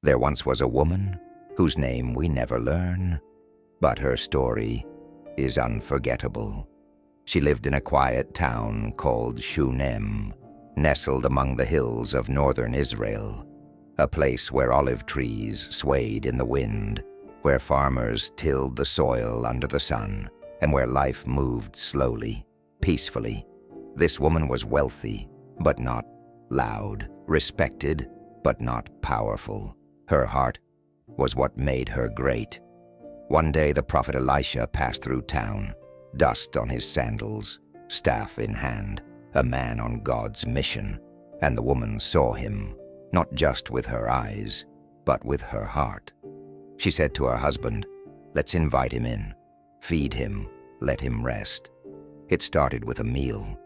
There once was a woman whose name we never learn, but her story is unforgettable. She lived in a quiet town called Shunem, nestled among the hills of northern Israel, a place where olive trees swayed in the wind, where farmers tilled the soil under the sun, and where life moved slowly, peacefully. This woman was wealthy, but not loud, respected, but not powerful. Her heart was what made her great. One day the prophet Elisha passed through town, dust on his sandals, staff in hand, a man on God's mission, and the woman saw him, not just with her eyes, but with her heart. She said to her husband, "Let's invite him in, feed him, let him rest." It started with a meal.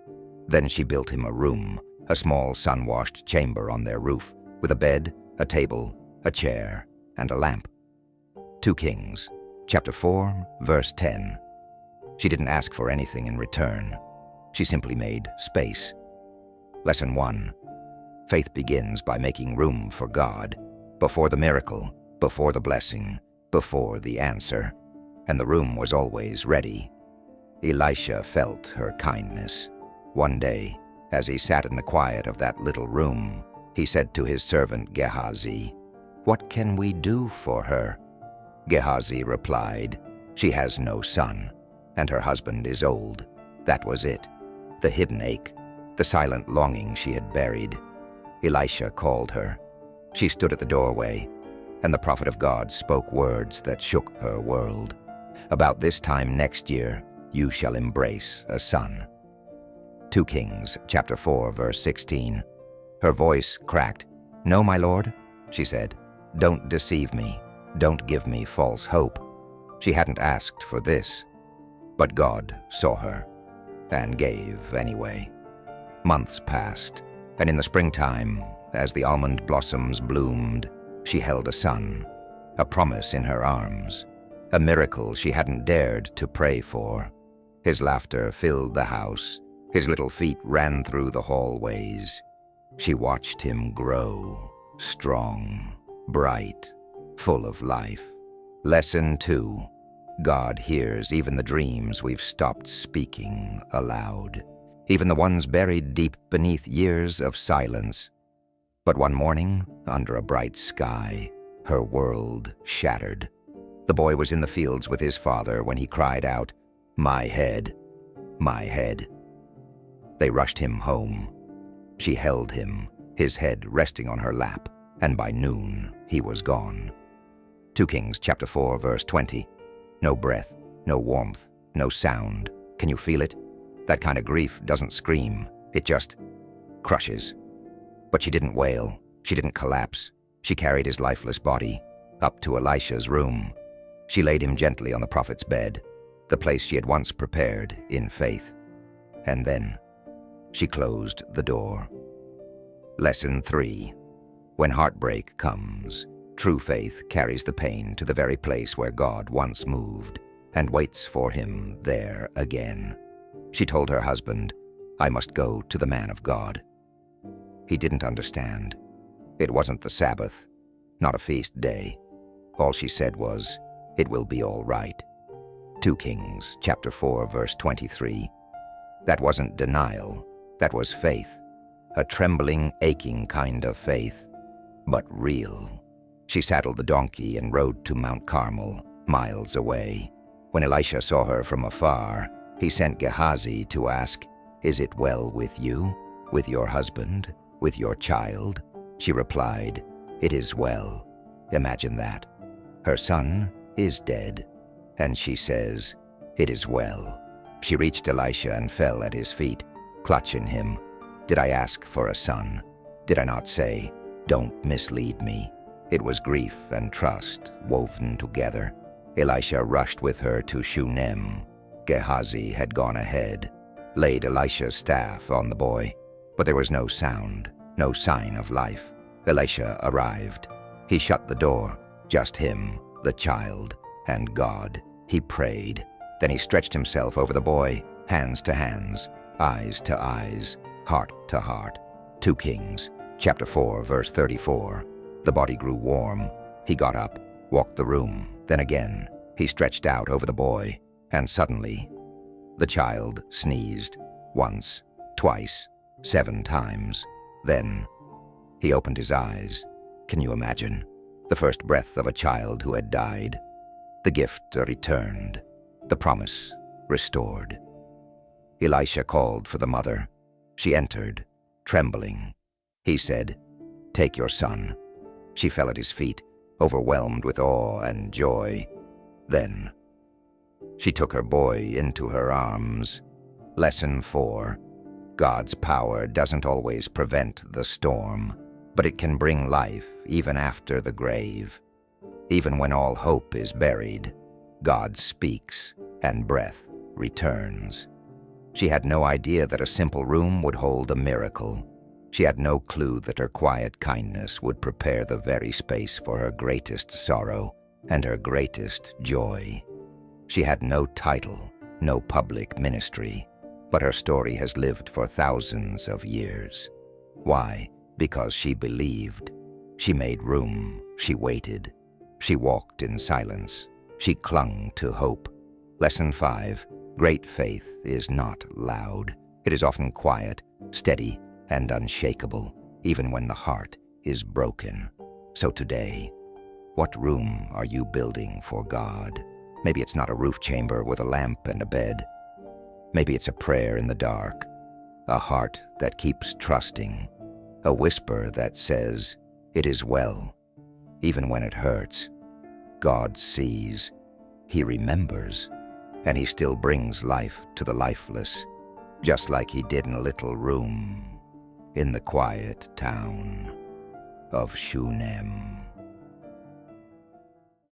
Then she built him a room, a small sun-washed chamber on their roof, with a bed, a table, a chair, and a lamp. 2 Kings, chapter 4, verse 10. She didn't ask for anything in return. She simply made space. Lesson 1. Faith begins by making room for God, before the miracle, before the blessing, before the answer. And the room was always ready. Elisha felt her kindness. One day, as he sat in the quiet of that little room, he said to his servant Gehazi, "What can we do for her?" Gehazi replied, "She has no son, and her husband is old." That was it. The hidden ache, the silent longing she had buried. Elisha called her. She stood at the doorway, and the prophet of God spoke words that shook her world. "About this time next year, you shall embrace a son." 2 Kings, chapter 4, verse 16. Her voice cracked. "No, my lord," she said. "Don't deceive me. Don't give me false hope." She hadn't asked for this, but God saw her and gave anyway. Months passed, and in the springtime, as the almond blossoms bloomed, she held a son, a promise in her arms, a miracle she hadn't dared to pray for. His laughter filled the house. His little feet ran through the hallways. She watched him grow, strong, bright, full of life. Lesson 2. God hears even the dreams we've stopped speaking aloud, even the ones buried deep beneath years of silence. But one morning, under a bright sky, her world shattered. The boy was in the fields with his father when he cried out, "My head, my head." They rushed him home. She held him, his head resting on her lap, and by noon he was gone. 2 Kings chapter 4, verse 20. No breath, no warmth, no sound. Can you feel it? That kind of grief doesn't scream. It just crushes. But she didn't wail. She didn't collapse. She carried his lifeless body up to Elisha's room. She laid him gently on the prophet's bed, the place she had once prepared in faith. And then she closed the door. Lesson 3. When heartbreak comes, true faith carries the pain to the very place where God once moved and waits for him there again. She told her husband, "I must go to the man of God." He didn't understand. It wasn't the Sabbath, not a feast day. All she said was, "It will be all right." 2 Kings chapter 4, verse 23. That wasn't denial. That was faith. A trembling, aching kind of faith, but real. She saddled the donkey and rode to Mount Carmel, miles away. When Elisha saw her from afar, he sent Gehazi to ask, "Is it well with you, with your husband, with your child?" She replied, "It is well." Imagine that. Her son is dead, and she says, "It is well." She reached Elisha and fell at his feet, clutching him. "Did I ask for a son? Did I not say, 'Don't mislead me'?" It was grief and trust woven together. Elisha rushed with her to Shunem. Gehazi had gone ahead, laid Elisha's staff on the boy, but there was no sound, no sign of life. Elisha arrived. He shut the door, just him, the child, and God. He prayed. Then he stretched himself over the boy, hands to hands, eyes to eyes, heart to heart. 2 Kings chapter 4, verse 34. The body grew warm. He got up, walked the room, then again. He stretched out over the boy, and suddenly, the child sneezed. Once, twice, 7 times. Then, he opened his eyes. Can you imagine? The first breath of a child who had died. The gift returned. The promise restored. Elisha called for the mother. She entered, trembling. He said, "Take your son." She fell at his feet, overwhelmed with awe and joy. Then, she took her boy into her arms. Lesson 4. God's power doesn't always prevent the storm, but it can bring life even after the grave. Even when all hope is buried, God speaks and breath returns. She had no idea that a simple room would hold a miracle. She had no clue that her quiet kindness would prepare the very space for her greatest sorrow and her greatest joy. She had no title, no public ministry, but her story has lived for thousands of years. Why? Because she believed. She made room. She waited. She walked in silence. She clung to hope. Lesson 5. Great faith is not loud. It is often quiet, steady, and unshakable, even when the heart is broken. So today, what room are you building for God? Maybe it's not a roof chamber with a lamp and a bed. Maybe it's a prayer in the dark, a heart that keeps trusting, a whisper that says, "It is well." Even when it hurts, God sees, He remembers, and He still brings life to the lifeless, just like He did in a little room in the quiet town of Shunem.